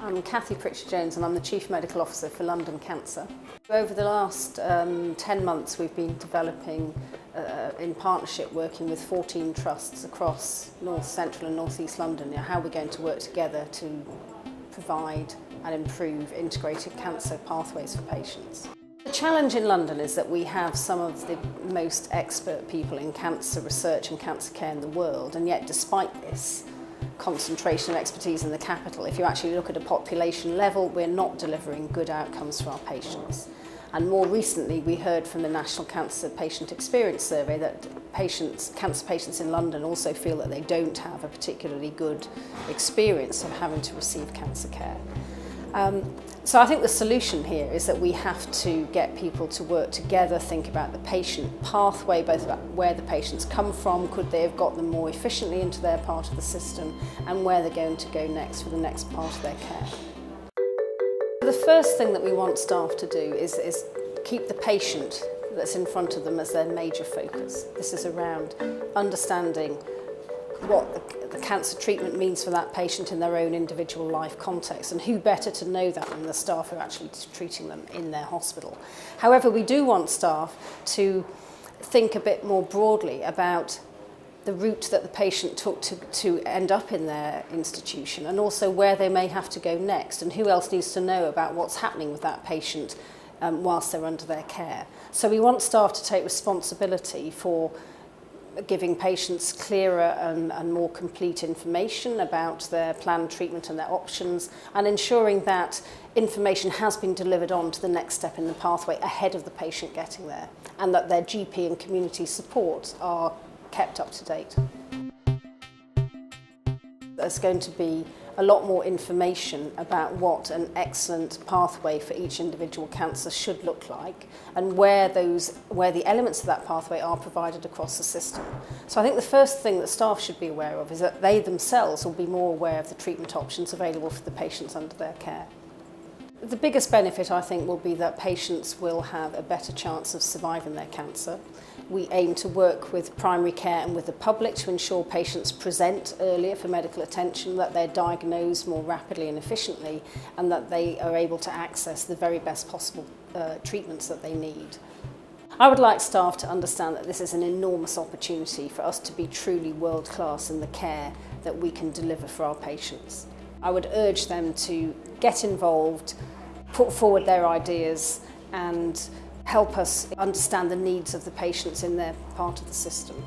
I'm Cathy Pritchard-Jones and I'm the Chief Medical Officer for London Cancer. Over the last 10 months we've been developing, in partnership, working with 14 trusts across North Central and North East London, how we're going to work together to provide and improve integrated cancer pathways for patients. The challenge in London is that we have some of the most expert people in cancer research and cancer care in the world, and yet despite this concentration of expertise in the capital, if you actually look at a population level, we're not delivering good outcomes for our patients. And more recently, we heard from the National Cancer Patient Experience Survey that cancer patients in London also feel that they don't have a particularly good experience of having to receive cancer care. So I think the solution here is that we have to get people to work together, think about the patient pathway, both about where the patients come from, could they have got them more efficiently into their part of the system, and where they're going to go next for the next part of their care. The first thing that we want staff to do is keep the patient that's in front of them as their major focus. This is around understanding what the cancer treatment means for that patient in their own individual life context, and who better to know that than the staff who are actually treating them in their hospital. However, we do want staff to think a bit more broadly about the route that the patient took to end up in their institution, and also where they may have to go next, and who else needs to know about what's happening with that patient whilst they're under their care. So we want staff to take responsibility for giving patients clearer and more complete information about their planned treatment and their options, and ensuring that information has been delivered on to the next step in the pathway ahead of the patient getting there, and that their GP and community support are kept up to date. There's going to be a lot more information about what an excellent pathway for each individual cancer should look like, and where the elements of that pathway are provided across the system. So I think the first thing that staff should be aware of is that they themselves will be more aware of the treatment options available for the patients under their care. The biggest benefit, I think, will be that patients will have a better chance of surviving their cancer. We aim to work with primary care and with the public to ensure patients present earlier for medical attention, that they're diagnosed more rapidly and efficiently, and that they are able to access the very best possible treatments that they need. I would like staff to understand that this is an enormous opportunity for us to be truly world-class in the care that we can deliver for our patients. I would urge them to get involved, put forward their ideas, and help us understand the needs of the patients in their part of the system.